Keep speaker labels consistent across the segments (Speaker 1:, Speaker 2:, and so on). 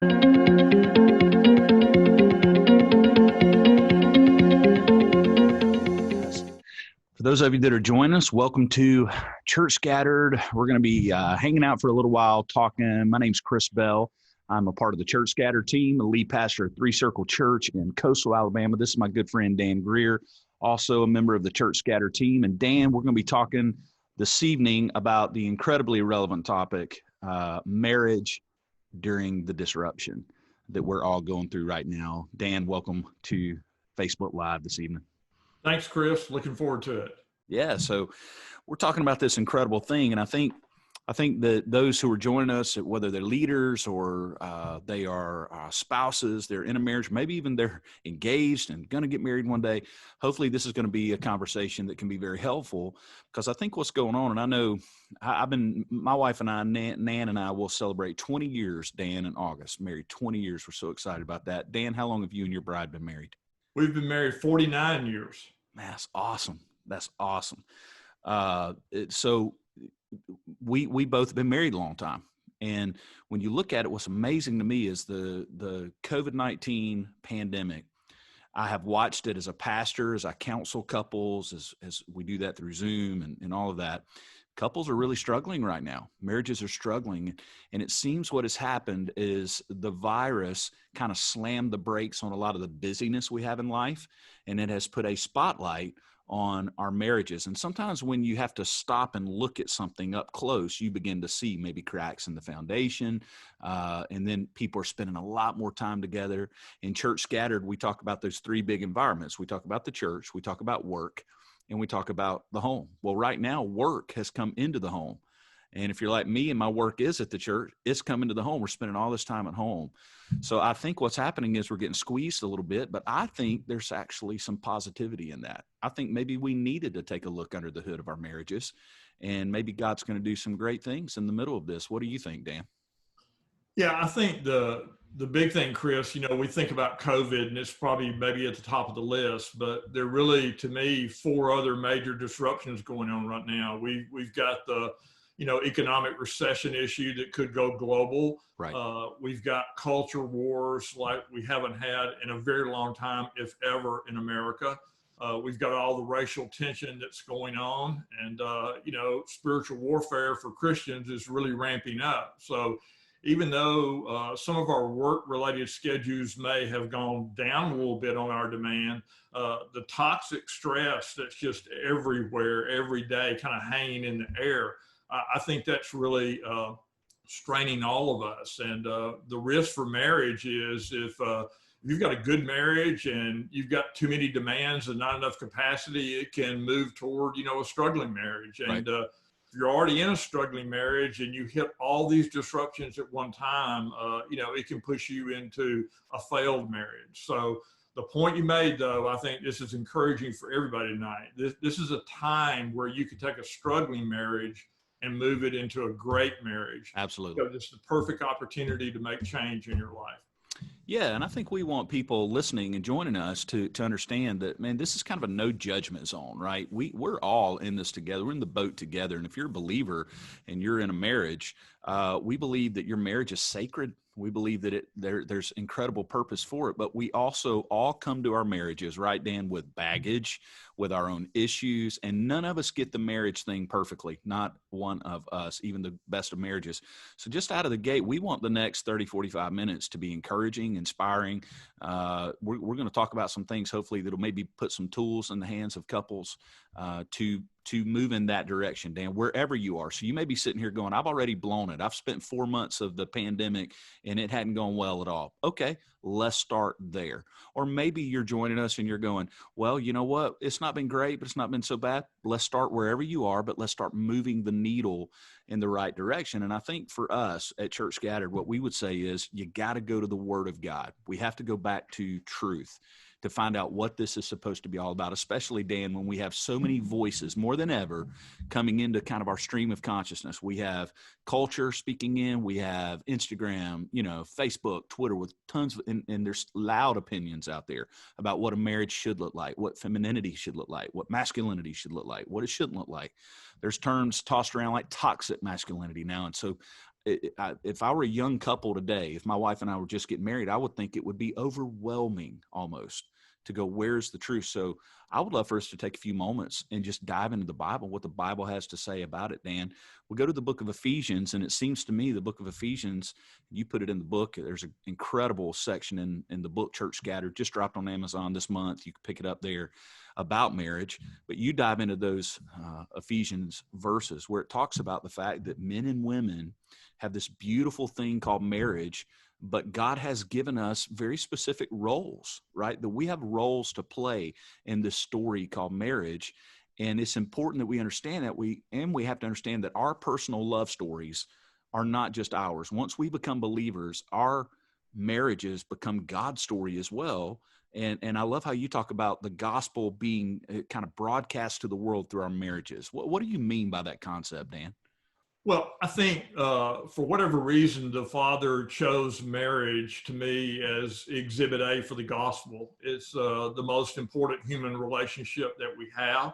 Speaker 1: For those of you that are joining us, welcome to Church Scattered. We're going to be hanging out for a little while talking. My name's Chris Bell. I'm a part of the Church Scattered team, the lead pastor at Three Circle Church in Coastal Alabama. This is my good friend, Dan Greer, also a member of the Church Scattered team. And Dan, we're going to be talking this evening about the incredibly relevant topic, marriage during the disruption that we're all going through right now. Dan, welcome to Facebook Live this evening.
Speaker 2: Thanks, Chris. Looking forward to it.
Speaker 1: Yeah, so we're talking about this incredible thing, and I think that those who are joining us, whether they're leaders or they are spouses, they're in a marriage, maybe even they're engaged and going to get married one day, hopefully this is going to be a conversation that can be very helpful, because I think what's going on, and I know my wife and I, Nan and I, will celebrate 20 years, Dan, in August, married 20 years. We're so excited about that. Dan, how long have you and your bride been married?
Speaker 2: We've been married 49 years.
Speaker 1: Man, that's awesome. That's awesome. So we both have been married a long time. And when you look at it, what's amazing to me is the COVID-19 pandemic. I have watched it as a pastor, as I counsel couples, as we do that through Zoom and all of that. Couples are really struggling right now. Marriages are struggling. And it seems what has happened is the virus kind of slammed the brakes on a lot of the busyness we have in life. And it has put a spotlight on our marriages. And sometimes when you have to stop and look at something up close, you begin to see maybe cracks in the foundation. And then people are spending a lot more time together. In Church Scattered, we talk about those three big environments. We talk about the church, we talk about work, and we talk about the home. Well, right now, work has come into the home. And if you're like me and my work is at the church, it's coming to the home. We're spending all this time at home. So I think what's happening is we're getting squeezed a little bit, but I think there's actually some positivity in that. I think maybe we needed to take a look under the hood of our marriages, and maybe God's going to do some great things in the middle of this. What do you think, Dan?
Speaker 2: Yeah, I think the big thing, Chris, we think about COVID and it's probably maybe at the top of the list, but there are really, to me, four other major disruptions going on right now. We've got the economic recession issue that could go global.
Speaker 1: Right.
Speaker 2: We've got culture wars like we haven't had in a very long time, if ever, in America. We've got all the racial tension that's going on, and spiritual warfare for Christians is really ramping up. So even though some of our work-related schedules may have gone down a little bit on our demand, the toxic stress that's just everywhere, every day, kind of hanging in the air, I think that's really straining all of us. And the risk for marriage is if you've got a good marriage and you've got too many demands and not enough capacity, it can move toward, a struggling marriage. And
Speaker 1: right.
Speaker 2: If you're already in a struggling marriage and you hit all these disruptions at one time, it can push you into a failed marriage. So the point you made, though, I think this is encouraging for everybody tonight. This is a time where you could take a struggling marriage and move it into a great marriage.
Speaker 1: Absolutely.
Speaker 2: So it's the perfect opportunity to make change in your life.
Speaker 1: Yeah, and I think we want people listening and joining us to understand that, man, this is kind of a no judgment zone, right? We're all in this together. We're in the boat together. And if you're a believer and you're in a marriage, we believe that your marriage is sacred. We believe that there's incredible purpose for it, but we also all come to our marriages, right, Dan, with baggage, with our own issues, and none of us get the marriage thing perfectly, not one of us, even the best of marriages. So just out of the gate, we want the next 30, 45 minutes to be encouraging, inspiring. We're going to talk about some things, hopefully, that'll maybe put some tools in the hands of couples to move in that direction, Dan, wherever you are. So you may be sitting here going, I've already blown it. I've spent 4 months of the pandemic and it hadn't gone well at all. Okay, let's start there. Or maybe you're joining us and you're going, well, you know what? It's not been great, but it's not been so bad. Let's start wherever you are, but let's start moving the needle in the right direction. And I think for us at Church Scattered, what we would say is you got to go to the Word of God. We have to go back to truth to find out what this is supposed to be all about, especially, Dan, when we have so many voices more than ever coming into kind of our stream of consciousness. We have culture speaking in, we have Instagram, Facebook, Twitter, with tons of, and there's loud opinions out there about what a marriage should look like, what femininity should look like, what masculinity should look like, what it shouldn't look like. There's terms tossed around like toxic masculinity now. And so if I were a young couple today, if my wife and I were just getting married, I would think it would be overwhelming almost to go, where's the truth? So I would love for us to take a few moments and just dive into the Bible, what the Bible has to say about it, Dan. We go to the book of Ephesians, and it seems to me the book of Ephesians, you put it in the book, there's an incredible section in the book Church Scattered, just dropped on Amazon this month. You can pick it up there about marriage, but you dive into those Ephesians verses where it talks about the fact that men and women have this beautiful thing called marriage, but God has given us very specific roles, right? That we have roles to play in this story called marriage. And it's important that we understand that we have to understand that our personal love stories are not just ours. Once we become believers, our marriages become God's story as well. And I love how you talk about the gospel being kind of broadcast to the world through our marriages. What do you mean by that concept, Dan?
Speaker 2: Well, I think for whatever reason, the Father chose marriage to me as exhibit A for the gospel. It's the most important human relationship that we have.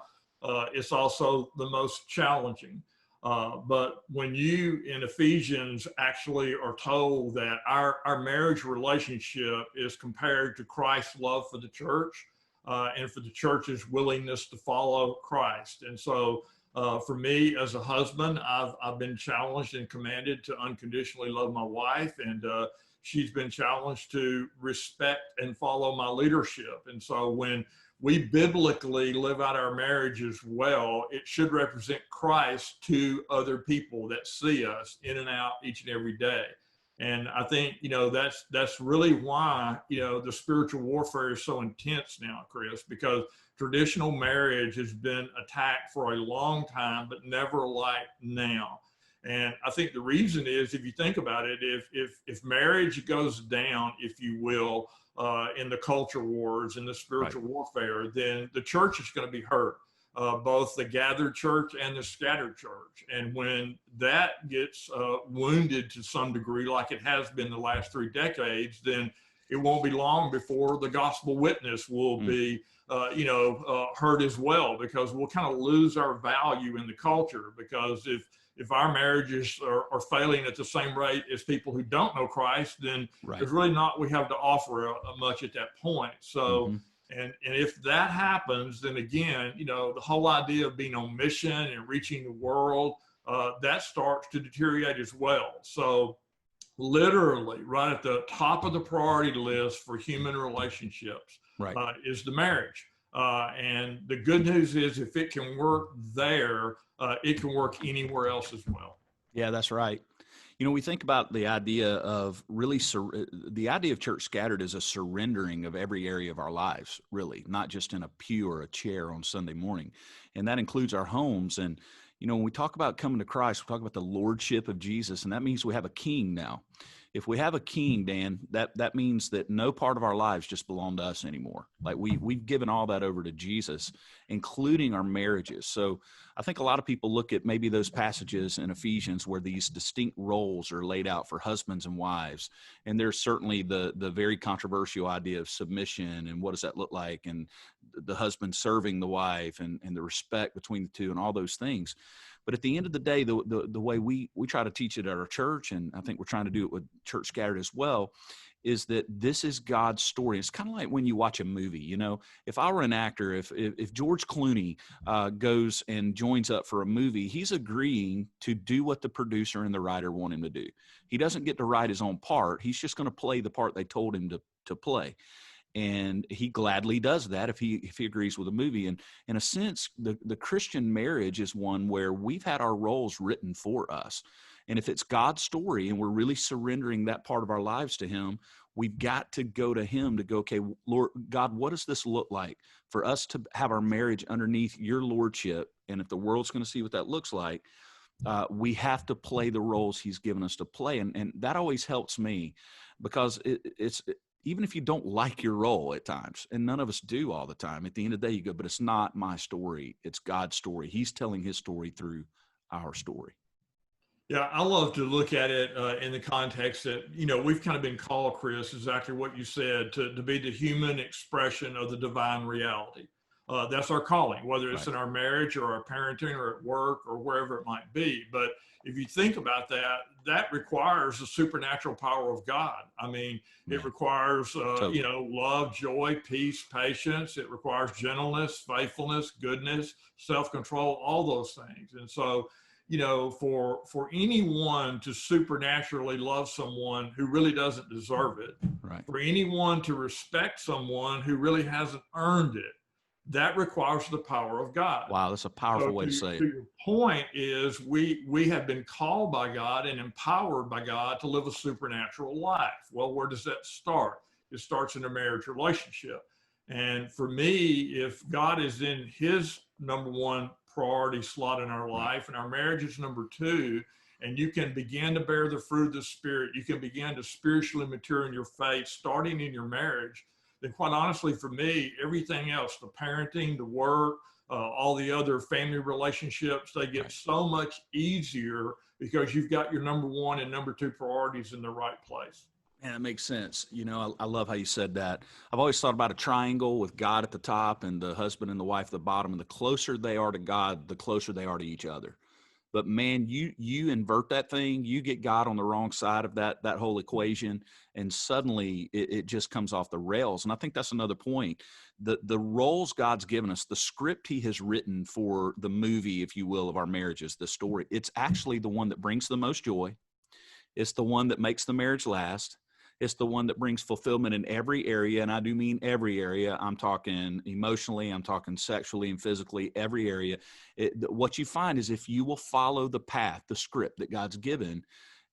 Speaker 2: It's also the most challenging. But when you in Ephesians actually are told that our marriage relationship is compared to Christ's love for the church and for the church's willingness to follow Christ. And so for me as a husband, I've been challenged and commanded to unconditionally love my wife, and she's been challenged to respect and follow my leadership. And so when we biblically live out our marriages well, it should represent Christ to other people that see us in and out each and every day. And I think, that's really why, the spiritual warfare is so intense now, Chris, because traditional marriage has been attacked for a long time, but never like now. And I think the reason is, if you think about it, if marriage goes down, if you will, in the culture wars and the spiritual warfare, then the church is going to be hurt, both the gathered church and the scattered church. And when that gets wounded to some degree, like it has been the last 3 decades, then it won't be long before the gospel witness will be, hurt as well, because we'll kind of lose our value in the culture. Because if our marriages are failing at the same rate as people who don't know Christ, then there's really not we have to offer much at that point. So, and if that happens, then again, the whole idea of being on mission and reaching the world, that starts to deteriorate as well. So literally right at the top of the priority list for human relationships is the marriage. And the good news is, if it can work there, it can work anywhere else as well.
Speaker 1: Yeah, that's right. We think about the idea of really, the idea of Church Scattered is a surrendering of every area of our lives, really, not just in a pew or a chair on Sunday morning. And that includes our homes. And, when we talk about coming to Christ, we talk about the lordship of Jesus, and that means we have a king now. If we have a king, Dan, that means that no part of our lives just belong to us anymore. Like we've given all that over to Jesus, including our marriages. So I think a lot of people look at maybe those passages in Ephesians where these distinct roles are laid out for husbands and wives. And there's certainly the very controversial idea of submission and what does that look like, and the husband serving the wife and the respect between the two and all those things. But at the end of the day, the way we try to teach it at our church, and I think we're trying to do it with Church Scattered as well, is that this is God's story. It's kind of like when you watch a movie. If I were an actor, if George Clooney goes and joins up for a movie, he's agreeing to do what the producer and the writer want him to do. He doesn't get to write his own part. He's just going to play the part they told him to play. And he gladly does that if he agrees with a movie. And in a sense, the Christian marriage is one where we've had our roles written for us. And if it's God's story and we're really surrendering that part of our lives to him, we've got to go to him to go, okay, Lord God, what does this look like for us to have our marriage underneath your lordship? And if the world's going to see what that looks like, we have to play the roles he's given us to play. And that always helps me, because it's even if you don't like your role at times, and none of us do all the time, at the end of the day you go, but it's not my story, it's God's story. He's telling his story through our story.
Speaker 2: Yeah, I love to look at it in the context that, we've kind of been called, Chris, exactly what you said, to be the human expression of the divine reality. That's our calling, whether it's
Speaker 1: Right.
Speaker 2: in our marriage or our parenting or at work or wherever it might be. But if you think about that, that requires the supernatural power of God. I mean, it
Speaker 1: Man,
Speaker 2: requires,
Speaker 1: totally.
Speaker 2: love, joy, peace, patience. It requires gentleness, faithfulness, goodness, self-control, all those things. And so, for anyone to supernaturally love someone who really doesn't deserve it,
Speaker 1: Right.
Speaker 2: for anyone to respect someone who really hasn't earned it, that requires the power of God.
Speaker 1: Wow, that's a
Speaker 2: So
Speaker 1: powerful way to
Speaker 2: to,
Speaker 1: say
Speaker 2: to
Speaker 1: it.
Speaker 2: your point is we have been called by God and empowered by God to live a supernatural life. Well, where does that start? It starts in a marriage relationship. And for me, if God is in his number one priority slot in our
Speaker 1: Right.
Speaker 2: life and our marriage is number two, and you can begin to bear the fruit of the Spirit, you can begin to spiritually mature in your faith, starting in your marriage, then quite honestly, for me, everything else, the parenting, the work, all the other family relationships, they get
Speaker 1: Right.
Speaker 2: so much easier because you've got your number one and number two priorities in the right place.
Speaker 1: And it makes sense. I love how you said that. I've always thought about a triangle with God at the top and the husband and the wife at the bottom. And the closer they are to God, the closer they are to each other. But man, you invert that thing, you get God on the wrong side of that whole equation, and suddenly it just comes off the rails. And I think that's another point. The roles God's given us, the script he has written for the movie, if you will, of our marriages, the story, it's actually the one that brings the most joy. It's the one that makes the marriage last. It's the one that brings fulfillment in every area. And I do mean every area. I'm talking emotionally, I'm talking sexually and physically, every area. What you find is if you will follow the path, the script that God's given,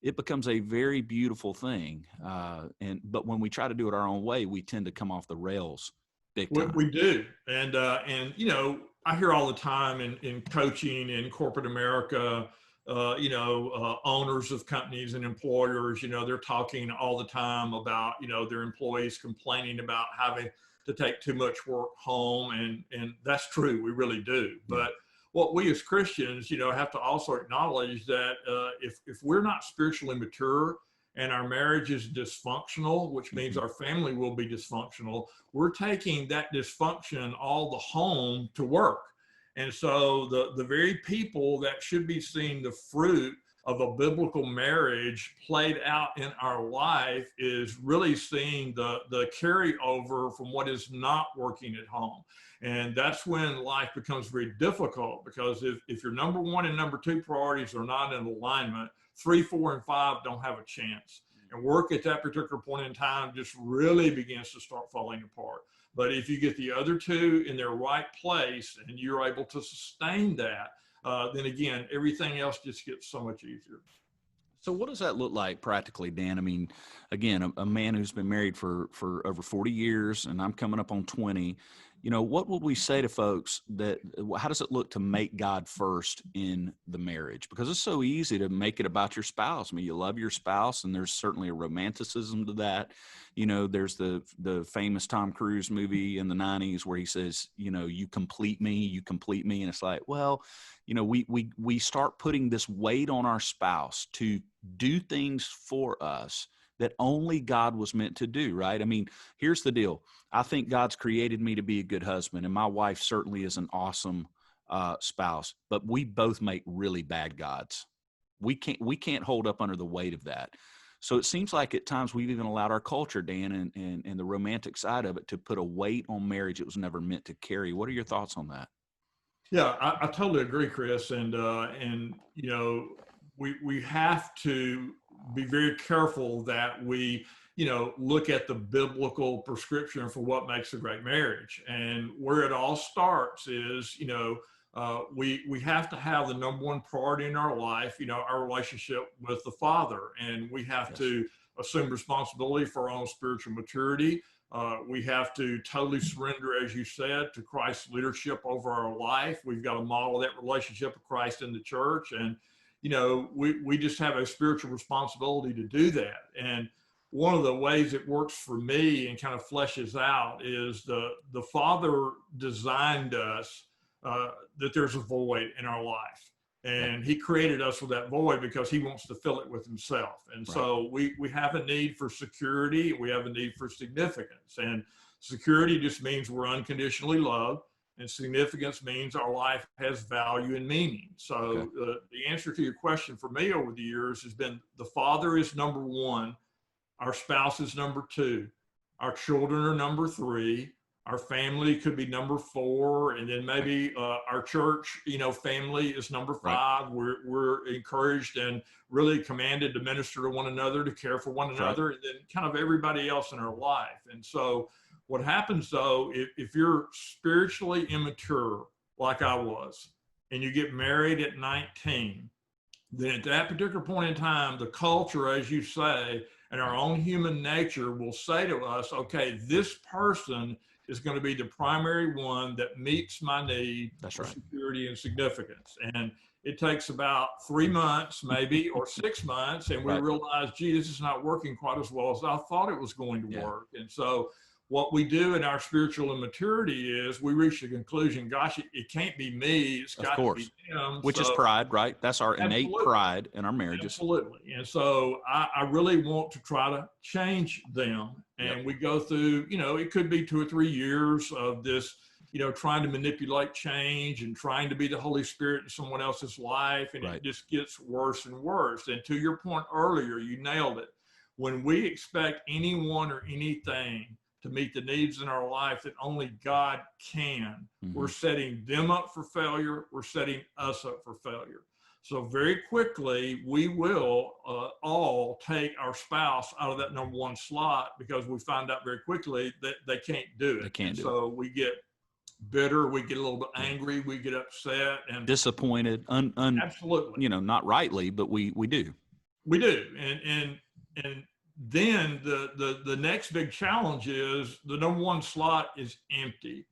Speaker 1: it becomes a very beautiful thing. But when we try to do it our own way, we tend to come off the rails big time.
Speaker 2: We do, and I hear all the time in coaching in corporate America, owners of companies and employers, they're talking all the time about their employees complaining about having to take too much work home, and that's true, we really do.
Speaker 1: Yeah.
Speaker 2: But what we as Christians, have to also acknowledge that if we're not spiritually mature and our marriage is dysfunctional, which means
Speaker 1: Mhm.
Speaker 2: our family will be dysfunctional, we're taking that dysfunction all the home to work. And so the very people that should be seeing the fruit of a biblical marriage played out in our life is really seeing the carryover from what is not working at home. And that's when life becomes very difficult, because if your number one and number two priorities are not in alignment, 3, 4, and 5 don't have a chance. And work at that particular point in time just really begins to start falling apart. But if you get the other two in their right place and you're able to sustain that, then again, everything else just gets so much easier.
Speaker 1: So what does that look like practically, Dan? I mean, again, a man who's been married for over 40 years, and I'm coming up on 20. What would we say to folks how does it look to make God first in the marriage? Because it's so easy to make it about your spouse. I mean, you love your spouse, and there's certainly a romanticism to that. There's the famous Tom Cruise movie in the 90s where he says, you complete me, you complete me. And it's like, well, we start putting this weight on our spouse to do things for us that only God was meant to do, right? I mean, here's the deal. I think God's created me to be a good husband, and my wife certainly is an awesome spouse, but we both make really bad gods. We can't hold up under the weight of that. So it seems like at times we've even allowed our culture, Dan, and the romantic side of it to put a weight on marriage it was never meant to carry. What are your thoughts on that?
Speaker 2: Yeah, I totally agree, Chris. And we have to be very careful that we look at the biblical prescription for what makes a great marriage. And where it all starts is we have to have the number one priority in our life, our relationship with the Father, and we have
Speaker 1: Yes.
Speaker 2: to assume responsibility for our own spiritual maturity. We have to totally surrender, as you said, to Christ's leadership over our life. We've got to model that relationship of Christ in the church. And, we just have a spiritual responsibility to do that. And one of the ways it works for me and kind of fleshes out is the Father designed us that there's a void in our life.
Speaker 1: Okay.
Speaker 2: And he created us with that void because he wants to fill it with himself. And
Speaker 1: Right.
Speaker 2: so we have a need for security. We have a need for significance. And security just means we're unconditionally loved. And significance means our life has value and meaning. So the answer to your question for me over the years has been the father is number one, our spouse is number two, our children are number three, our family could be number four, and then maybe our church, family is number five. Right. We're encouraged and really commanded to minister to one another, to care for one another, right. And then kind of everybody else in our life. And so what happens though, if you're spiritually immature, like I was, and you get married at 19, then at that particular point in time, the culture, as you say, and our own human nature will say to us, okay, this person is going to be the primary one that meets my need for security and significance. And it takes about 3 months, maybe, or 6 months, and we realize, gee, this is not working quite as well as I thought it was going to work. And so what we do in our spiritual immaturity is we reach the conclusion, gosh, it can't be me. It's got to be him.
Speaker 1: Which is pride, right? That's our innate pride in our marriages.
Speaker 2: Absolutely. And so I really want to try to change them. And we go through, it could be 2 or 3 years of this, trying to manipulate change and trying to be the Holy Spirit in someone else's life. And it just gets worse and worse. And to your point earlier, you nailed it. When we expect anyone or anything to meet the needs in our life that only God can, we're setting them up for failure. We're setting us up for failure. So very quickly, we will all take our spouse out of that number one slot because we find out very quickly that they can't do it.
Speaker 1: They can't do it.
Speaker 2: So we get bitter, we get a little bit angry, we get upset and
Speaker 1: disappointed.
Speaker 2: Absolutely.
Speaker 1: Not rightly, but we do.
Speaker 2: We do. And then the next big challenge is the number one slot is empty.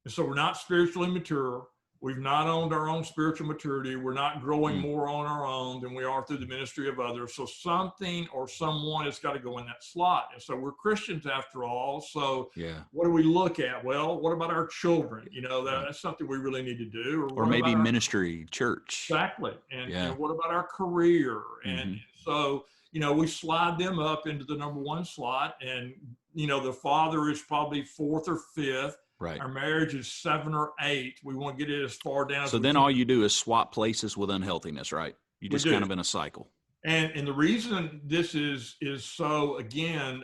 Speaker 2: And so we're not spiritually mature. We've not owned our own spiritual maturity. We're not growing more on our own than we are through the ministry of others. So something or someone has got to go in that slot. And so we're Christians after all. So what do we look at? Well, what about our children? That's something we really need to do.
Speaker 1: Or maybe ministry, church.
Speaker 2: Exactly. And what about our career? And so, we slide them up into the number one slot, and, the father is probably fourth or fifth.
Speaker 1: Right.
Speaker 2: Our marriage is 7 or 8. We want to get it as far down.
Speaker 1: So then all you do is swap places with unhealthiness, right? You just kind of in a cycle.
Speaker 2: And the reason this is so, again,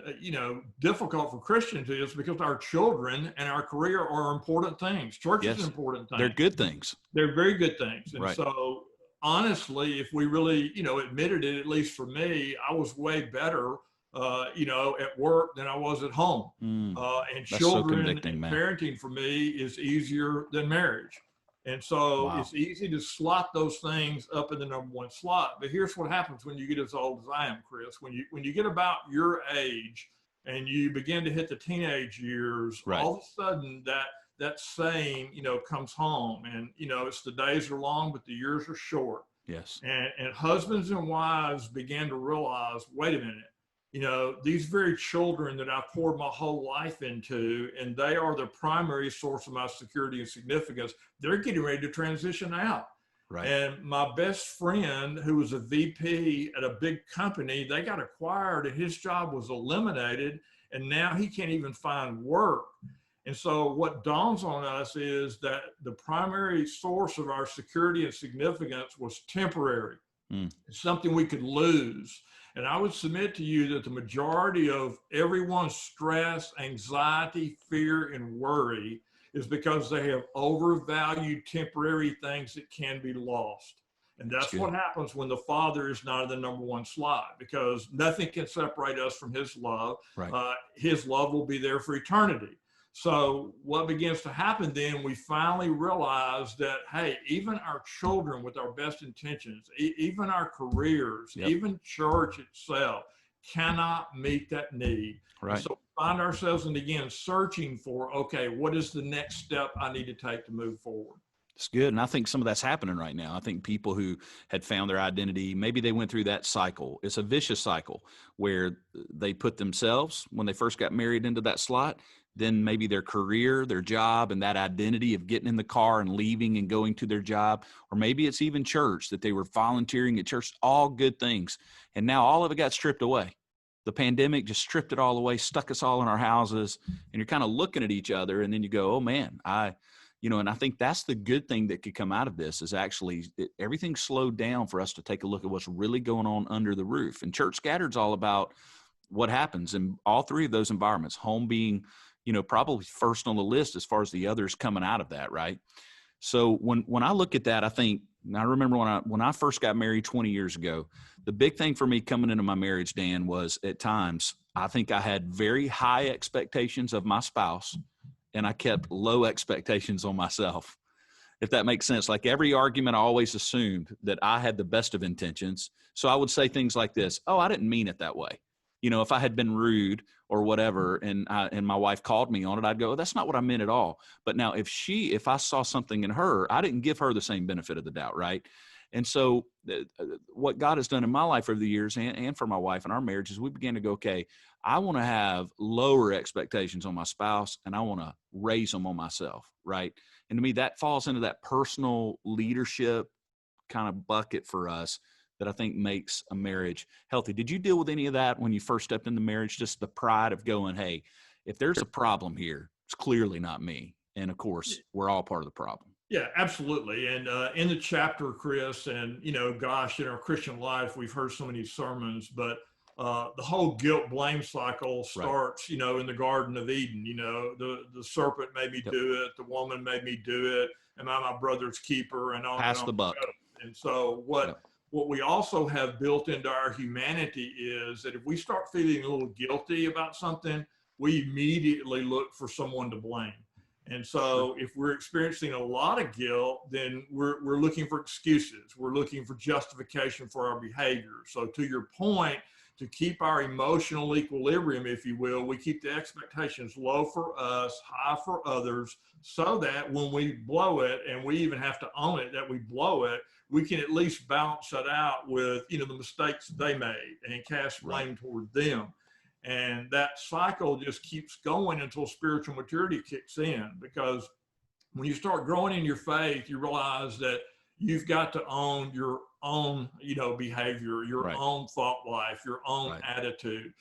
Speaker 2: difficult for Christians is because our children and our career are important things. Church is important things.
Speaker 1: They're good things.
Speaker 2: They're very good things. And so honestly, if we really, admitted it, at least for me, I was way better at work than I was at home. And children and parenting for me is easier than marriage. And so it's easy to slot those things up in the number one slot. But here's what happens when you get as old as I am, Chris. When you get about your age and you begin to hit the teenage years, all of a sudden that saying, comes home. And, it's the days are long, but the years are short.
Speaker 1: Yes.
Speaker 2: And husbands and wives began to realize, wait a minute, these very children that I've poured my whole life into, and they are the primary source of my security and significance, they're getting ready to transition out.
Speaker 1: Right.
Speaker 2: And my best friend, who was a VP at a big company, they got acquired and his job was eliminated, and now he can't even find work. And so what dawns on us is that the primary source of our security and significance was temporary. It's something we could lose. And I would submit to you that the majority of everyone's stress, anxiety, fear, and worry is because they have overvalued temporary things that can be lost. And that's what happens when the father is not in the number one slot, because nothing can separate us from his love. His love will be there for eternity. So what begins to happen then, we finally realize that, hey, even our children with our best intentions, even our careers, even church itself cannot meet that need.
Speaker 1: Right.
Speaker 2: So we find ourselves, and again, searching for, okay, what is the next step I need to take to move forward?
Speaker 1: It's good. And I think some of that's happening right now. I think people who had found their identity, maybe they went through that cycle. It's a vicious cycle where they put themselves, when they first got married, into that slot. Then maybe their career, their job, and that identity of getting in the car and leaving and going to their job. Or maybe it's even church, that they were volunteering at church, all good things. And now all of it got stripped away. The pandemic just stripped it all away, stuck us all in our houses. And you're kind of looking at each other, and then you go, oh man, And I think that's the good thing that could come out of this is actually everything slowed down for us to take a look at what's really going on under the roof. And Church Scattered's all about what happens in all three of those environments, home being, probably first on the list as far as the others coming out of that. Right. So when I look at that, I remember when I first got married 20 years ago, the big thing for me coming into my marriage, Dan, was at times, I think I had very high expectations of my spouse and I kept low expectations on myself, if that makes sense. Like every argument, I always assumed that I had the best of intentions. So I would say things like this: "Oh, I didn't mean it that way." If I had been rude or whatever, and my wife called me on it, I'd go, "Oh, that's not what I meant at all." But now if I saw something in her, I didn't give her the same benefit of the doubt, right? And so what God has done in my life over the years and for my wife and our marriage is we began to go, okay, I want to have lower expectations on my spouse and I want to raise them on myself, right? And to me, that falls into that personal leadership kind of bucket for us that I think makes a marriage healthy. Did you deal with any of that when you first stepped into marriage? Just the pride of going, hey, if there's a problem here, it's clearly not me. And of course, we're all part of the problem.
Speaker 2: Yeah, absolutely. And in the chapter, Chris, and, gosh, in our Christian life, we've heard so many sermons, but the whole guilt blame cycle starts, in the Garden of Eden. The serpent made me do it. The woman made me do it. Am I my brother's keeper? And on
Speaker 1: Pass
Speaker 2: and on
Speaker 1: the buck.
Speaker 2: And so what we also have built into our humanity is that if we start feeling a little guilty about something, we immediately look for someone to blame. And so if we're experiencing a lot of guilt, then we're looking for excuses. We're looking for justification for our behavior. So to your point, to keep our emotional equilibrium, if you will, we keep the expectations low for us, high for others, so that when we blow it, and we even have to own it that we blow it, we can at least balance it out with, the mistakes they made and cast blame toward them. And that cycle just keeps going until spiritual maturity kicks in, because when you start growing in your faith, you realize that you've got to own your own, behavior, your own thought life, your own attitude.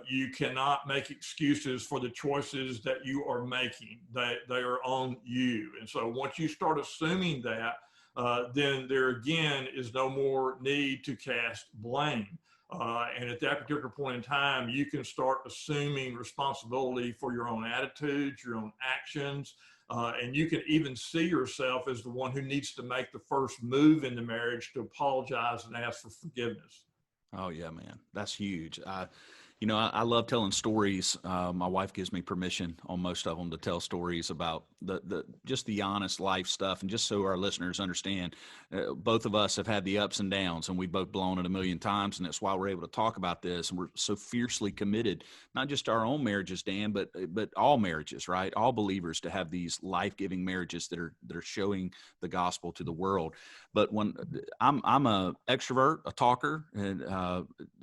Speaker 2: You cannot make excuses for the choices that you are making. They are on you. And so once you start assuming that, then there again is no more need to cast blame. And at that particular point in time, you can start assuming responsibility for your own attitudes, your own actions, and you can even see yourself as the one who needs to make the first move in the marriage to apologize and ask for forgiveness.
Speaker 1: Oh yeah, man, that's huge. I love telling stories. My wife gives me permission on most of them to tell stories about just the honest life stuff. And just so our listeners understand, both of us have had the ups and downs, and we've both blown it a million times. And that's why we're able to talk about this. And we're so fiercely committed, not just to our own marriages, Dan, but all marriages, right? All believers to have these life-giving marriages that are showing the gospel to the world. But when I'm a extrovert, a talker, and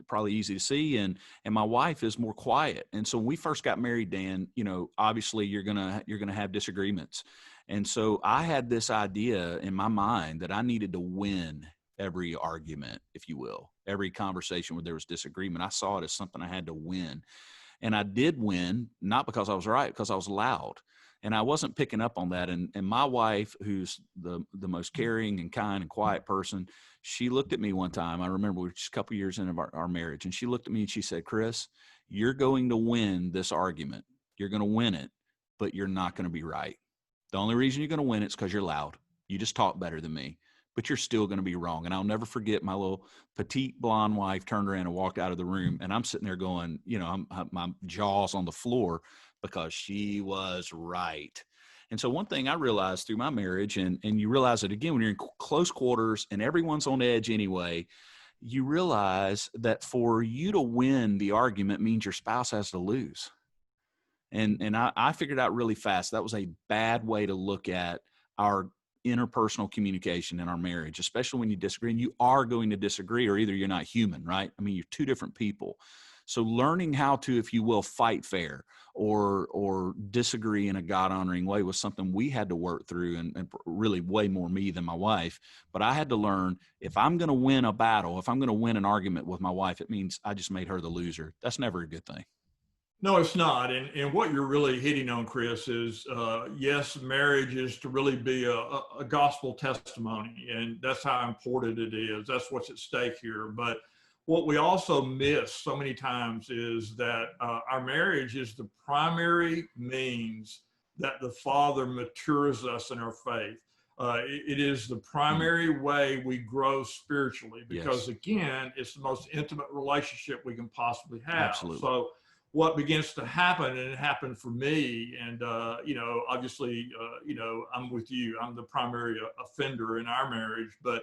Speaker 1: probably easy to see, and my wife is more quiet. And so when we first got married, Dan, obviously you're gonna have disagreements. And so I had this idea in my mind that I needed to win every argument, if you will, every conversation where there was disagreement. I saw it as something I had to win. And I did win, not because I was right, because I was loud. And I wasn't picking up on that. And my wife, who's the most caring and kind and quiet person, she looked at me one time. I remember we were just a couple years into our marriage. And she looked at me and she said, "Chris, you're going to win this argument. You're going to win it, but you're not going to be right. The only reason you're going to win it is because you're loud. You just talk better than me, but you're still going to be wrong." And I'll never forget my little petite blonde wife turned around and walked out of the room. And I'm sitting there going, my jaw's on the floor, because she was right. And so one thing I realized through my marriage, and you realize it again when you're in close quarters and everyone's on edge anyway, you realize that for you to win the argument means your spouse has to lose. And I figured out really fast that was a bad way to look at our interpersonal communication in our marriage, especially when you disagree. And you are going to disagree, or either you're not human, right? I mean, you're two different people. So learning how to, if you will, fight fair or disagree in a God-honoring way was something we had to work through, and really way more me than my wife. But I had to learn, if I'm going to win a battle, if I'm going to win an argument with my wife, it means I just made her the loser. That's never a good thing.
Speaker 2: No, it's not. And what you're really hitting on, Chris, is yes, marriage is to really be a gospel testimony. And that's how important it is. That's what's at stake here. But what we also miss so many times is that our marriage is the primary means that the Father matures us in our faith. It is the primary way we grow spiritually because,
Speaker 1: Yes.
Speaker 2: again, it's the most intimate relationship we can possibly have.
Speaker 1: Absolutely.
Speaker 2: So, what begins to happen, and it happened for me, and obviously, I'm with you. I'm the primary offender in our marriage, but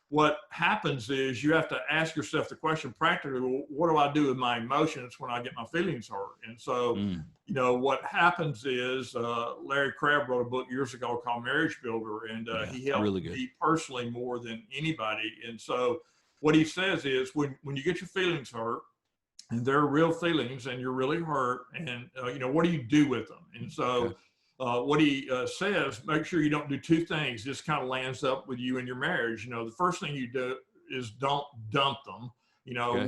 Speaker 2: what happens is you have to ask yourself the question practically, well, what do I do with my emotions when I get my feelings hurt? And so, what happens is Larry Crabb wrote a book years ago called Marriage Builder, and he helped
Speaker 1: really good.
Speaker 2: me personally more than anybody. And so, what he says is when you get your feelings hurt, and they're real feelings and you're really hurt, and what do you do with them? And so what he says, make sure you don't do two things. This kind of lands up with you in your marriage. The first thing you do is don't dump them,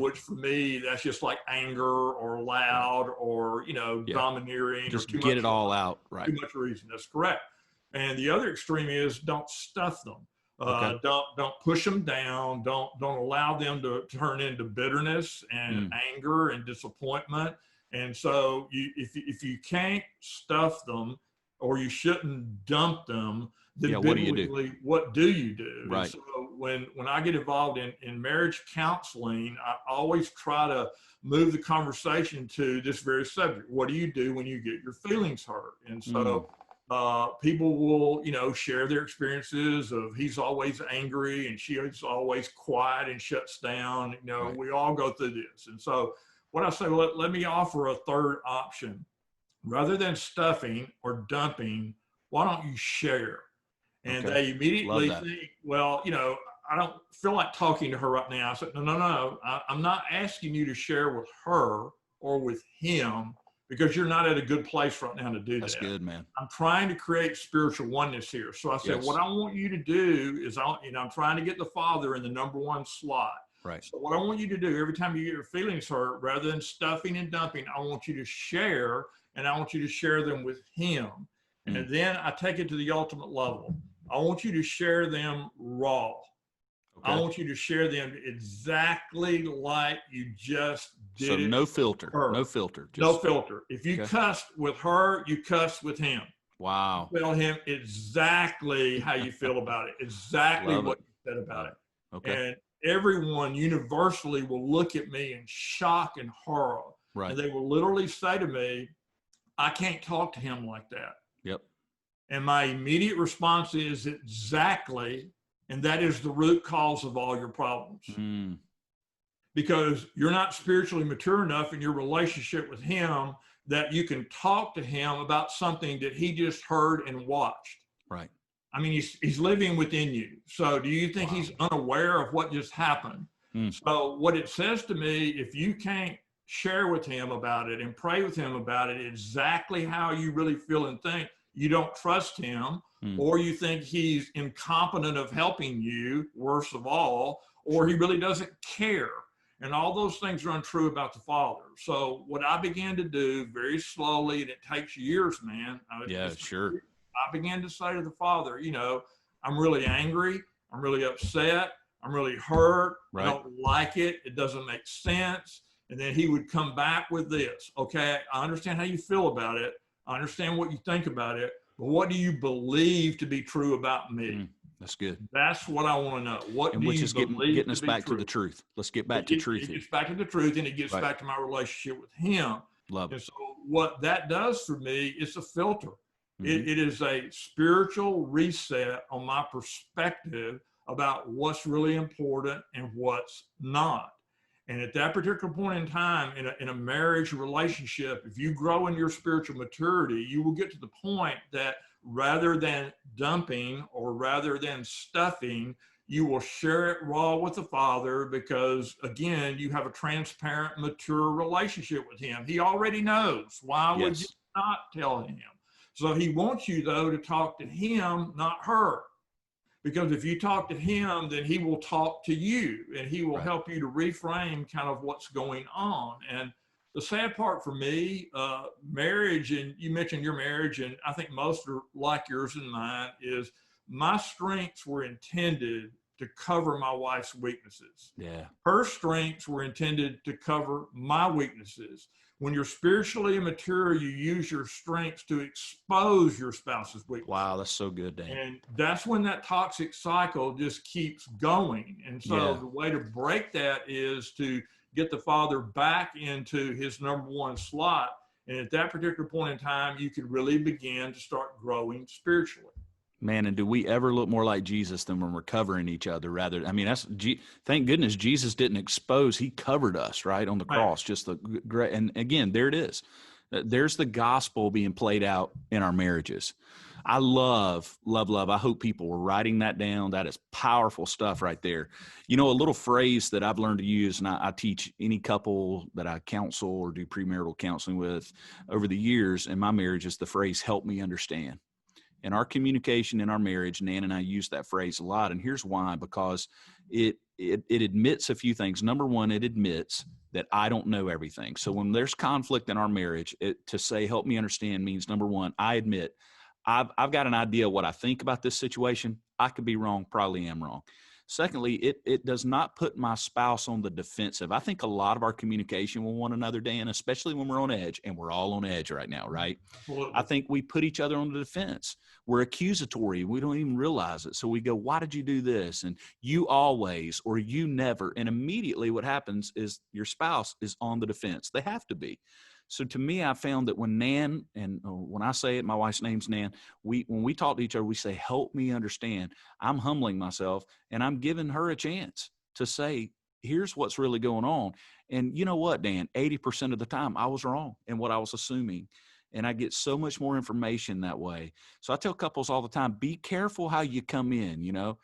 Speaker 2: which for me, that's just like anger or loud or, domineering.
Speaker 1: Just
Speaker 2: or too
Speaker 1: get
Speaker 2: much
Speaker 1: it all out. Right.
Speaker 2: Too much reason. That's correct. And the other extreme is don't stuff them. Don't push them down. Don't allow them to turn into bitterness and anger and disappointment. And so if you can't stuff them, or you shouldn't dump them, then
Speaker 1: what do you do?
Speaker 2: What do you do?
Speaker 1: Right.
Speaker 2: And so when I get involved in marriage counseling, I always try to move the conversation to this very subject. What do you do when you get your feelings hurt? And so people will, share their experiences of he's always angry and she's always quiet and shuts down.
Speaker 1: Right.
Speaker 2: We all go through this. And so what I say, let me offer a third option. Rather than stuffing or dumping, why don't you share? And they immediately think, well, I don't feel like talking to her right now. I said, no. I'm not asking you to share with her or with him because you're not at a good place right now to do that.
Speaker 1: That's good, man.
Speaker 2: I'm trying to create spiritual oneness here. So I said, what I want you to do is, I'm trying to get the Father in the number one slot.
Speaker 1: Right.
Speaker 2: So what I want you to do every time you get your feelings hurt, rather than stuffing and dumping, I want you to share, and I want you to share them with him. And then I take it to the ultimate level. I want you to share them raw. I want you to share them exactly like you just did.
Speaker 1: So no filter. No filter.
Speaker 2: No filter. If you cussed with her, you cussed with him.
Speaker 1: Wow.
Speaker 2: Tell him exactly how you feel about it. Exactly what you said about it.
Speaker 1: Okay.
Speaker 2: And everyone universally will look at me in shock and horror.
Speaker 1: Right.
Speaker 2: And they will literally say to me, I can't talk to him like that.
Speaker 1: Yep.
Speaker 2: And my immediate response is exactly, and that is the root cause of all your problems. Because you're not spiritually mature enough in your relationship with him that you can talk to him about something that he just heard and watched.
Speaker 1: Right.
Speaker 2: I mean, he's living within you. So do you think he's unaware of what just happened? So what it says to me, if you can't share with him about it and pray with him about it exactly how you really feel and think, you don't trust him, or you think he's incompetent of helping you, worst of all, or he really doesn't care. And all those things are untrue about the Father. So what I began to do very slowly, and it takes years, man.
Speaker 1: Sure.
Speaker 2: I began to say to the Father, I'm really angry. I'm really upset. I'm really hurt.
Speaker 1: Right.
Speaker 2: I don't like it. It doesn't make sense. And then he would come back with this. Okay, I understand how you feel about it. I understand what you think about it. But what do you believe to be true about me?
Speaker 1: That's good.
Speaker 2: That's what I want to know. What do you believe
Speaker 1: getting us back to the truth. Let's get back to truth.
Speaker 2: It gets back to the truth, and it gets back to my relationship with him.
Speaker 1: Love it.
Speaker 2: And so what that does for me is a filter. It is a spiritual reset on my perspective about what's really important and what's not. And at that particular point in time, in a marriage relationship, if you grow in your spiritual maturity, you will get to the point that rather than dumping or rather than stuffing, you will share it raw with the Father because, again, you have a transparent, mature relationship with him. He already knows. Why would you not tell him? So he wants you, though, to talk to him, not her. Because if you talk to him, then he will talk to you and he will help you to reframe kind of what's going on. And the sad part for me, marriage, and you mentioned your marriage, and I think most are like yours and mine, is my strengths were intended to cover my wife's weaknesses.
Speaker 1: Yeah.
Speaker 2: Her strengths were intended to cover my weaknesses. When you're spiritually immature, you use your strengths to expose your spouse's weaknesses.
Speaker 1: Wow, that's so good, Dan.
Speaker 2: And that's when that toxic cycle just keeps going. And so the way to break that is to get the father back into his number one slot. And at that particular point in time, you could really begin to start growing spiritually.
Speaker 1: Man, and do we ever look more like Jesus than when we're covering each other? Rather, I mean, thank goodness Jesus didn't expose; He covered us right on the cross. Just the great, and again, there it is. There's the gospel being played out in our marriages. I love. I hope people were writing that down. That is powerful stuff right there. You know, a little phrase that I've learned to use, and I teach any couple that I counsel or do premarital counseling with over the years in my marriage is the phrase, "Help me understand." In our communication in our marriage, Nan and I use that phrase a lot. And here's why, because it admits a few things. Number one, it admits that I don't know everything. So when there's conflict in our marriage, to say, help me understand means, number one, I admit I've got an idea of what I think about this situation. I could be wrong, probably am wrong. Secondly, it does not put my spouse on the defensive. I think a lot of our communication with one another, Dan, especially when we're on edge, and we're all on edge right now, right?
Speaker 2: Absolutely.
Speaker 1: I think we put each other on the defense. We're accusatory. We don't even realize it. So we go, why did you do this? And you always, or you never. And immediately what happens is your spouse is on the defense. They have to be. So to me, I found that when Nan, and when I say it, my wife's name's Nan, when we talk to each other, we say, help me understand. I'm humbling myself, and I'm giving her a chance to say, here's what's really going on. And you know what, Dan, 80% of the time I was wrong in what I was assuming. And I get so much more information that way. So I tell couples all the time, be careful how you come in. You know,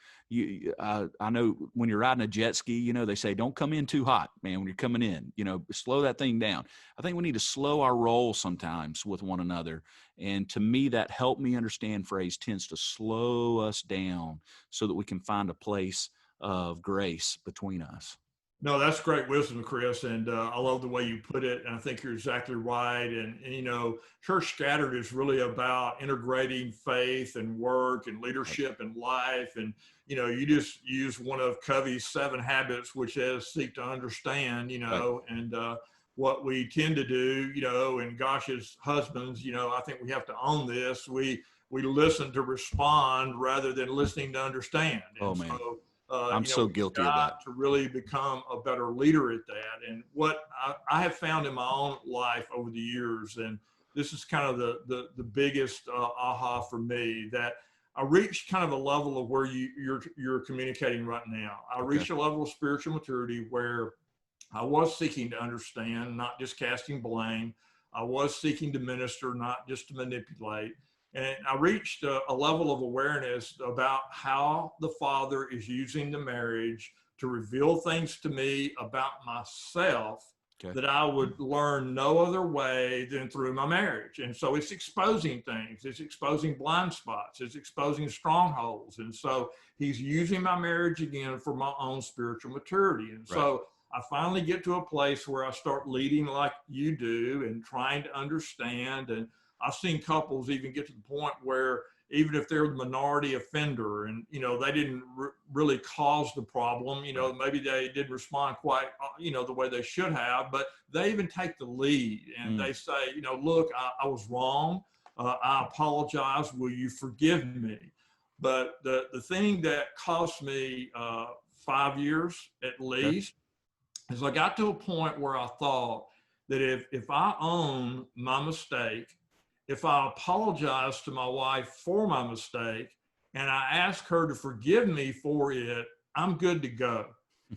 Speaker 1: I know when you're riding a jet ski, you know, they say, don't come in too hot, man, when you're coming in, you know, slow that thing down. I think we need to slow our roll sometimes with one another. And to me, that help me understand phrase tends to slow us down so that we can find a place of grace between us.
Speaker 2: No, that's great wisdom, Chris, and I love the way you put it, and I think you're exactly right. And you know, Church Scattered is really about integrating faith and work and leadership and life. And you know, you just use one of Covey's 7 habits, which is seek to understand. You know, right. And what we tend to do, you know, and gosh, as husbands, you know, I think we have to own this. We listen to respond rather than listening to understand. And
Speaker 1: oh man.
Speaker 2: So,
Speaker 1: I'm so guilty of that.
Speaker 2: To really become a better leader at that. And what I have found in my own life over the years, and this is kind of the biggest aha for me, that I reached kind of a level of where you're communicating right now. I reached a level of spiritual maturity where I was seeking to understand, not just casting blame. I was seeking to minister, not just to manipulate. And I reached a level of awareness about how the Father is using the marriage to reveal things to me about myself that I would learn no other way than through my marriage. And so it's exposing things. It's exposing blind spots. It's exposing strongholds. And so he's using my marriage again for my own spiritual maturity. And so I finally get to a place where I start leading like you do and trying to understand. And I've seen couples even get to the point where even if they're the minority offender and, you know, they didn't really cause the problem, you know, maybe they didn't respond quite, you know, the way they should have, but they even take the lead and they say, you know, look, I was wrong. I apologize. Will you forgive me? But the thing that cost me 5 years at least is I got to a point where I thought that if I own my mistake, if I apologize to my wife for my mistake and I ask her to forgive me for it, I'm good to go.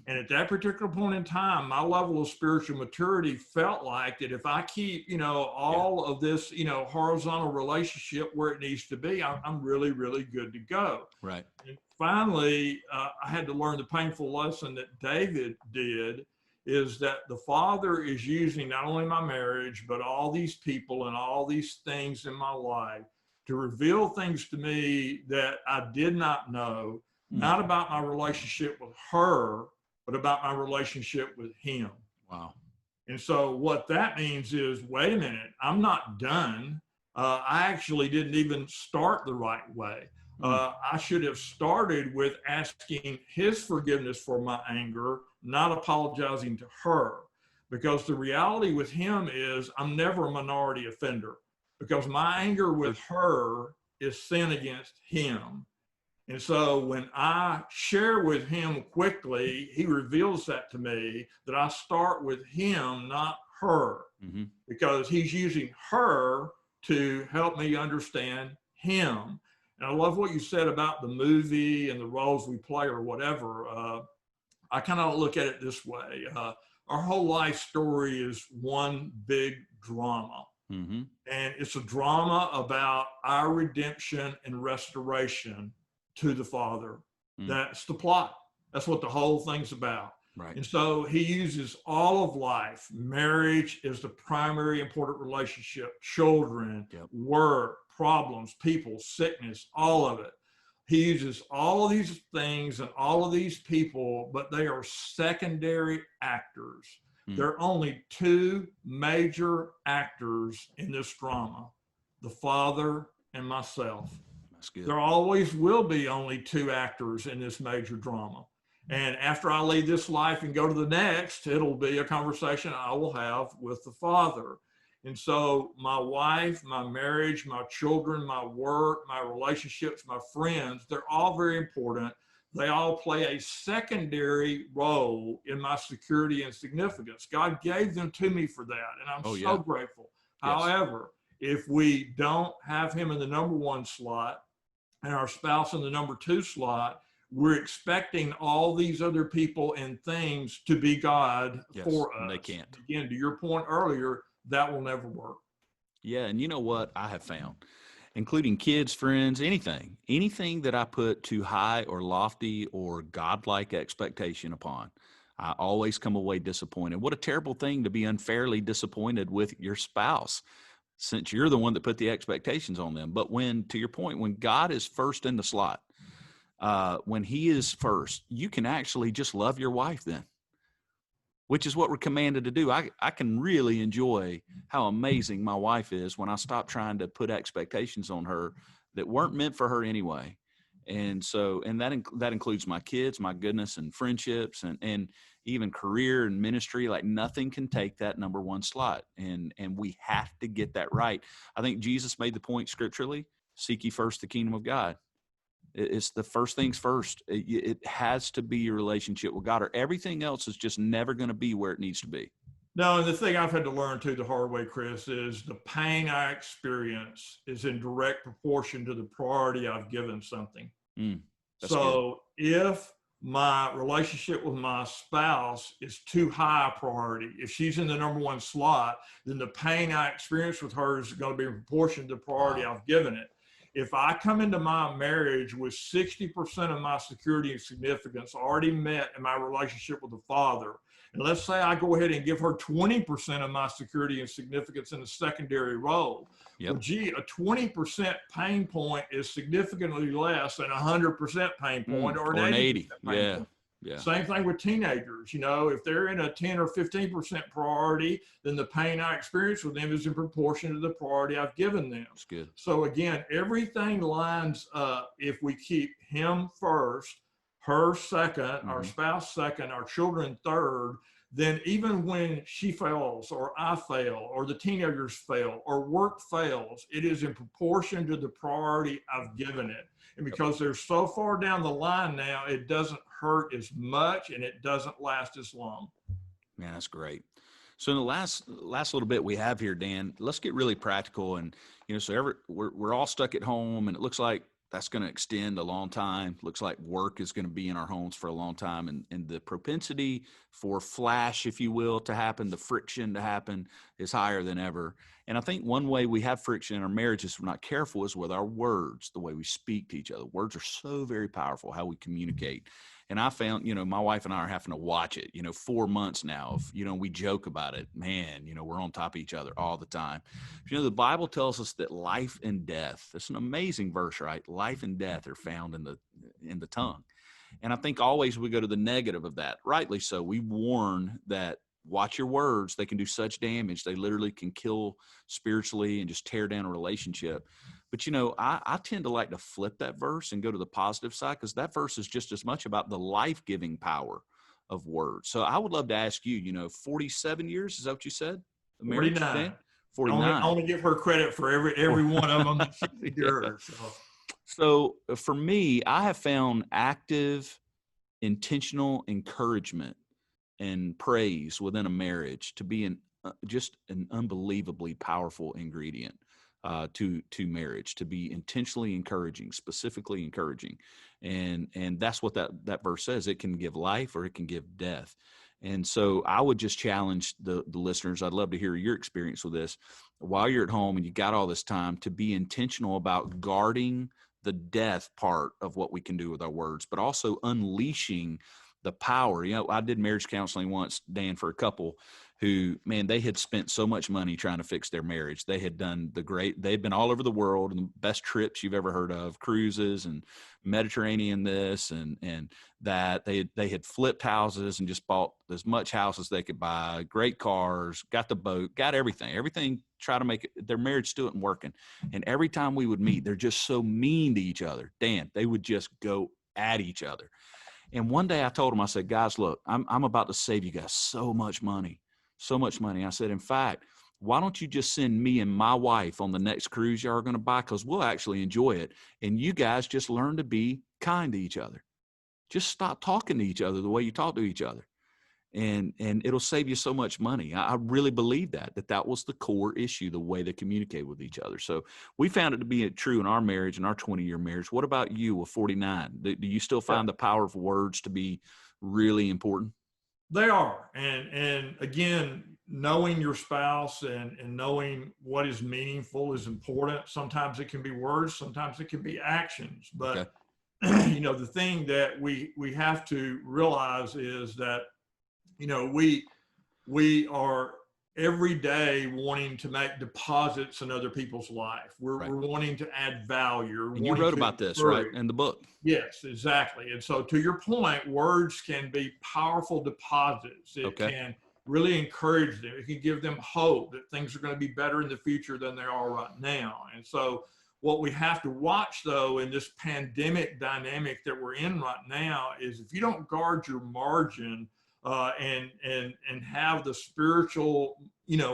Speaker 2: And at that particular point in time, my level of spiritual maturity felt like that if I keep, you know, all of this, you know, horizontal relationship where it needs to be, I'm really, really good to go.
Speaker 1: Right.
Speaker 2: And finally, I had to learn the painful lesson that David did, is that the Father is using not only my marriage, but all these people and all these things in my life to reveal things to me that I did not know, not about my relationship with her, but about my relationship with him.
Speaker 1: Wow.
Speaker 2: And so what that means is, wait a minute, I'm not done. I actually didn't even start the right way. I should have started with asking his forgiveness for my anger, not apologizing to her. Because the reality with him is I'm never a minority offender, because my anger with her is sin against him. And so when I share with him quickly, he reveals that to me, that I start with him, not her, because he's using her to help me understand him. And I love what you said about the movie and the roles we play or whatever. I kind of look at it this way. Our whole life story is one big drama. And it's a drama about our redemption and restoration to the Father. That's the plot. That's what the whole thing's about.
Speaker 1: Right.
Speaker 2: And so he uses all of life. Marriage is the primary important relationship, children, work, problems, people, sickness, all of it. He uses all of these things and all of these people, but they are secondary actors. There are only two major actors in this drama, the Father and myself.
Speaker 1: That's good.
Speaker 2: There always will be only two actors in this major drama. And after I leave this life and go to the next, it'll be a conversation I will have with the Father. And so my wife, my marriage, my children, my work, my relationships, my friends, they're all very important. They all play a secondary role in my security and significance. God gave them to me for that, and I'm so grateful. Yes. However, if we don't have him in the number one slot and our spouse in the number two slot, we're expecting all these other people and things to be God for us.
Speaker 1: And they can't.
Speaker 2: Again, to your point earlier, that will never work.
Speaker 1: Yeah, and you know what I have found? Including kids, friends, anything that I put too high or lofty or godlike expectation upon, I always come away disappointed. What a terrible thing to be unfairly disappointed with your spouse, since you're the one that put the expectations on them. But when, to your point, when God is first in the slot, when he is first, you can actually just love your wife then, which is what we're commanded to do. I can really enjoy how amazing my wife is when I stop trying to put expectations on her that weren't meant for her anyway. And so, and that includes my kids, my goodness, and friendships, and even career and ministry. Like nothing can take that number one slot. And we have to get that right. I think Jesus made the point scripturally: seek ye first the kingdom of God. It's the first things first. It has to be your relationship with God, or everything else is just never going to be where it needs to be.
Speaker 2: No, and the thing I've had to learn too the hard way, Chris, is the pain I experience is in direct proportion to the priority I've given something. So if my relationship with my spouse is too high a priority, if she's in the number one slot, then the pain I experience with her is going to be in proportion to the priority I've given it. If I come into my marriage with 60% of my security and significance already met in my relationship with the Father, and let's say I go ahead and give her 20% of my security and significance in a secondary role, well, gee, a 20% pain point is significantly less than a 100% pain point or an 80% pain point.
Speaker 1: Yeah.
Speaker 2: Same thing with teenagers. You know, if they're in a 10 or 15% priority, then the pain I experience with them is in proportion to the priority I've given them.
Speaker 1: That's good.
Speaker 2: So again, everything lines up if we keep him first, her second, our spouse second, our children third. Then even when she fails or I fail or the teenagers fail or work fails, it is in proportion to the priority I've given it. And because they're so far down the line now, it doesn't hurt as much and it doesn't last as long.
Speaker 1: Man, that's great. So in the last little bit we have here, Dan, let's get really practical. And, you know, so we're all stuck at home, and it looks like that's going to extend a long time. Looks like work is going to be in our homes for a long time. And the propensity for flash, if you will, to happen, the friction to happen is higher than ever. And I think one way we have friction in our marriages, if we're not careful, is with our words, the way we speak to each other. Words are so very powerful, how we communicate. And I found, you know, my wife and I are having to watch it, 4 months now. We joke about it, man, we're on top of each other all the time. The Bible tells us that life and death, that's an amazing verse, right? Life and death are found in the tongue. And I think always we go to the negative of that, rightly so. We warn that watch your words. They can do such damage. They literally can kill spiritually and just tear down a relationship. But, I tend to like to flip that verse and go to the positive side, because that verse is just as much about the life-giving power of words. So I would love to ask you, 47 years, is that what you said? The marriage,
Speaker 2: 49.
Speaker 1: Dan? 49.
Speaker 2: Only give her credit for every one of them that she endured.
Speaker 1: Yeah. So for me, I have found active, intentional encouragement and praise within a marriage to be just an unbelievably powerful ingredient to marriage, to be intentionally encouraging, specifically encouraging. And that's what that verse says. It can give life or it can give death. And so I would just challenge the listeners. I'd love to hear your experience with this. While you're at home and you got all this time, to be intentional about guarding the death part of what we can do with our words, but also unleashing the power. I did marriage counseling once, Dan, for a couple who, man, they had spent so much money trying to fix their marriage. They had done they'd been all over the world, and the best trips you've ever heard of, cruises and Mediterranean this and that. They had flipped houses and just bought as much house as they could buy, great cars, got the boat, got everything, try to make it. Their marriage still wasn't working. And every time we would meet, they're just so mean to each other. Dan, they would just go at each other. And one day I told them, I said, guys, look, I'm about to save you guys so much money. I said, in fact, why don't you just send me and my wife on the next cruise y'all are going to buy? Because we'll actually enjoy it. And you guys just learn to be kind to each other. Just stop talking to each other the way you talk to each other. And it'll save you so much money. I really believe that was the core issue, the way they communicate with each other. So we found it to be true in our marriage, in our 20-year marriage. What about you with 49? Do you still find the power of words to be really important?
Speaker 2: They are. And again, knowing your spouse and knowing what is meaningful is important. Sometimes it can be words, sometimes it can be actions. But, the thing that we have to realize is that, we are every day wanting to make deposits in other people's life. We're wanting to add value.
Speaker 1: And you wrote about this, right, in the book.
Speaker 2: Yes, exactly. And so to your point, words can be powerful deposits. It can really encourage them. It can give them hope that things are going to be better in the future than they are right now. And so what we have to watch, though, in this pandemic dynamic that we're in right now is if you don't guard your margin and have the spiritual,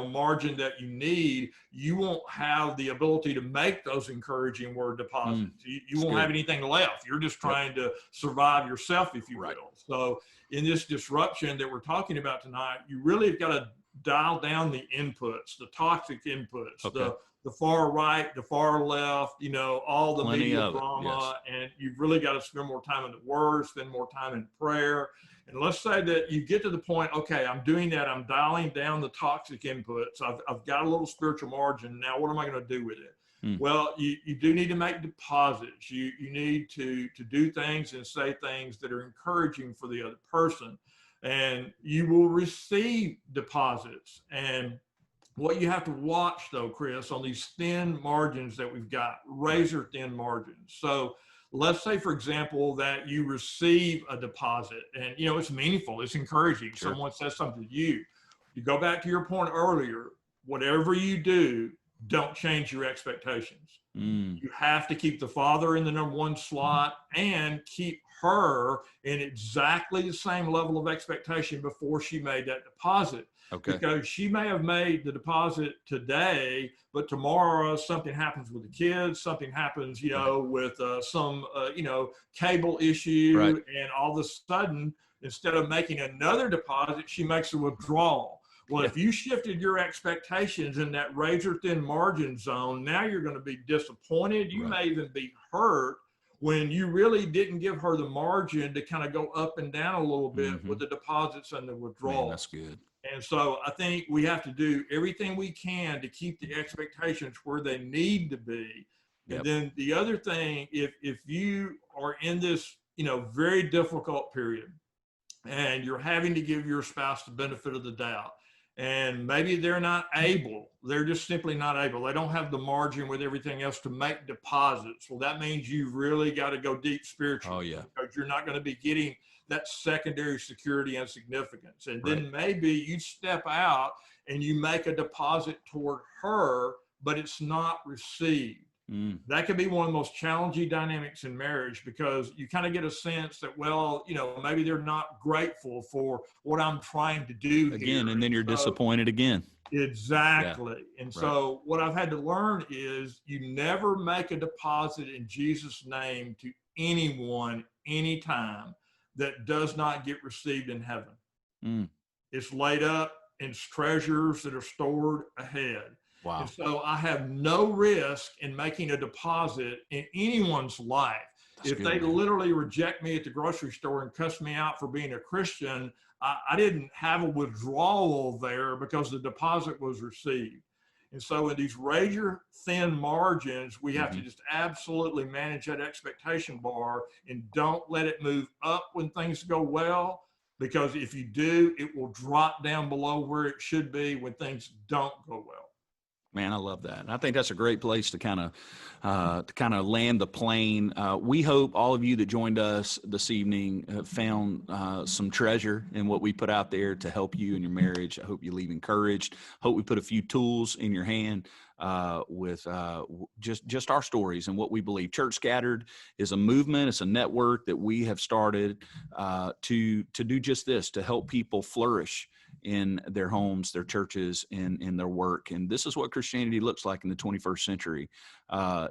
Speaker 2: margin that you need, you won't have the ability to make those encouraging word deposits. You won't have anything left. You're just trying to survive yourself, if you will. So in this disruption that we're talking about tonight, you really have got to dial down the inputs, the toxic inputs, the far right, the far left, all the media drama. And you've really got to spend more time in the word, spend more time in prayer. And let's say that you get to the point, okay, I'm doing that. I'm dialing down the toxic inputs. I've got a little spiritual margin. Now, what am I going to do with it? Well, you do need to make deposits. You need to do things and say things that are encouraging for the other person. And you will receive deposits. And what you have to watch, though, Chris, on these thin margins that we've got, razor thin margins. So let's say, for example, that you receive a deposit and, it's meaningful, it's encouraging. Someone says something to you. You go back to your point earlier, whatever you do, don't change your expectations. You have to keep the father in the number one slot and keep her in exactly the same level of expectation before she made that deposit. Because she may have made the deposit today, but tomorrow something happens with the kids, something happens, with some, cable issue. And all of a sudden, instead of making another deposit, she makes a withdrawal. Well, if you shifted your expectations in that razor thin margin zone, now you're going to be disappointed. You may even be hurt when you really didn't give her the margin to kind of go up and down a little bit with the deposits and the withdrawals.
Speaker 1: Man, that's good.
Speaker 2: And so I think we have to do everything we can to keep the expectations where they need to be. And then the other thing, if you are in this, very difficult period and you're having to give your spouse the benefit of the doubt, and maybe they're not able. They're just simply not able. They don't have the margin with everything else to make deposits. Well, that means you've really got to go deep spiritually.
Speaker 1: Oh, yeah.
Speaker 2: Because you're not going to be getting that secondary security and significance. And
Speaker 1: Right.
Speaker 2: then maybe you step out and you make a deposit toward her, but it's not received.
Speaker 1: Mm.
Speaker 2: That could be one of the most challenging dynamics in marriage, because you kind of get a sense that, well, maybe they're not grateful for what I'm trying to do
Speaker 1: Again,
Speaker 2: here.
Speaker 1: and then you're disappointed again.
Speaker 2: Exactly.
Speaker 1: Yeah.
Speaker 2: And
Speaker 1: Right.
Speaker 2: so what I've had to learn is you never make a deposit in Jesus' name to anyone, anytime, that does not get received in heaven.
Speaker 1: Mm.
Speaker 2: It's laid up in treasures that are stored ahead.
Speaker 1: Wow.
Speaker 2: And so I have no risk in making a deposit in anyone's life.
Speaker 1: That's
Speaker 2: If
Speaker 1: good,
Speaker 2: they
Speaker 1: man.
Speaker 2: literally reject me at the grocery store and cuss me out for being a Christian, I didn't have a withdrawal there because the deposit was received. And so in these razor thin margins, we have to just absolutely manage that expectation bar and don't let it move up when things go well, because if you do, it will drop down below where it should be when things don't go well.
Speaker 1: Man, I love that. And I think that's a great place to kind of land the plane. We hope all of you that joined us this evening have found some treasure in what we put out there to help you in your marriage. I hope you leave encouraged. Hope we put a few tools in your hand with just our stories and what we believe. Church Scattered is a movement. It's a network that we have started to do just this, to help people flourish in their homes, their churches, and in their work. And this is what Christianity looks like in the 21st century.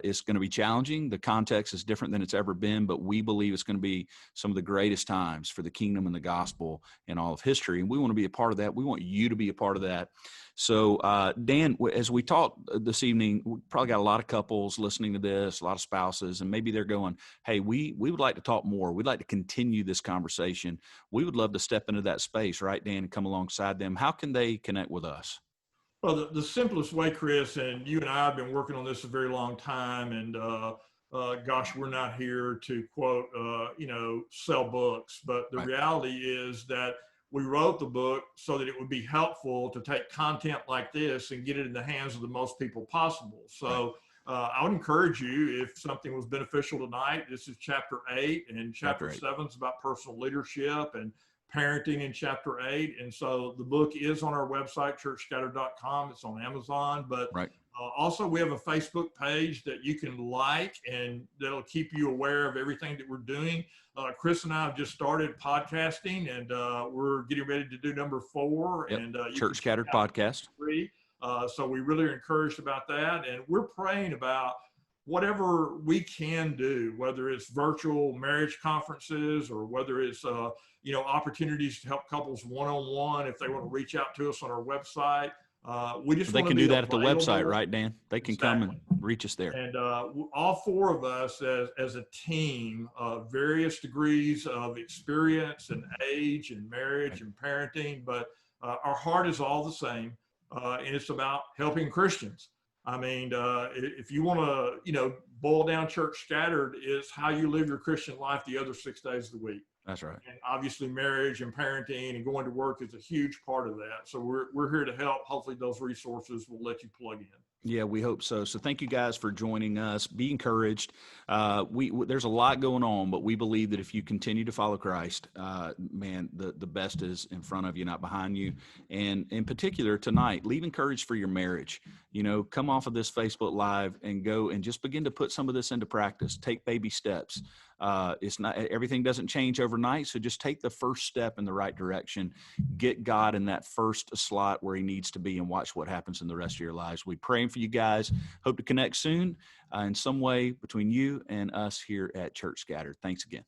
Speaker 1: It's going to be challenging. The context is different than it's ever been, but we believe it's going to be some of the greatest times for the kingdom and the gospel in all of history. And we want to be a part of that. We want you to be a part of that. So, Dan, as we talk this evening, we probably got a lot of couples listening to this, a lot of spouses, and maybe they're going, hey, we would like to talk more. We'd like to continue this conversation. We would love to step into that space, right, Dan, and come alongside them. How can they connect with us?
Speaker 2: Well, the simplest way, Chris, and you and I have been working on this a very long time, and gosh, we're not here to quote, sell books, but the
Speaker 1: Right.
Speaker 2: reality is that we wrote the book so that it would be helpful to take content like this and get it in the hands of the most people possible. So I would encourage you, if something was beneficial tonight, this is chapter 8, and chapter 7 is about personal leadership and parenting in chapter 8. And so the book is on our website, churchscattered.com. It's on Amazon, but
Speaker 1: Right.
Speaker 2: Also we have a Facebook page that you can like, and that'll keep you aware of everything that we're doing. Chris and I have just started podcasting, and we're getting ready to do number 4.
Speaker 1: Yep.
Speaker 2: And
Speaker 1: Church Scattered podcast.
Speaker 2: So we really are encouraged about that. And we're praying about whatever we can do, whether it's virtual marriage conferences or whether it's, opportunities to help couples one-on-one if they want to reach out to us on our website. We just
Speaker 1: They
Speaker 2: want
Speaker 1: can
Speaker 2: to be
Speaker 1: do that at the
Speaker 2: available.
Speaker 1: website, right, Dan? They can come and reach us there.
Speaker 2: And all 4 of us as a team, various degrees of experience and age and marriage and parenting, but our heart is all the same. And it's about helping Christians. I mean, if you want to, boil down Church Scattered, is how you live your Christian life the other 6 days of the week.
Speaker 1: That's right.
Speaker 2: And obviously marriage and parenting and going to work is a huge part of that. So we're here to help. Hopefully those resources will let you plug in.
Speaker 1: Yeah, we hope so. So thank you guys for joining us. Be encouraged. There's a lot going on, but we believe that if you continue to follow Christ, man, the best is in front of you, not behind you. And in particular tonight, leave encouraged for your marriage. Come off of this Facebook Live and go and just begin to put some of this into practice. Take baby steps. It's not, everything doesn't change overnight. So just take the first step in the right direction. Get God in that first slot where he needs to be, and watch what happens in the rest of your lives. We praying for you guys. Hope to connect soon in some way between you and us here at Church Scattered. Thanks again.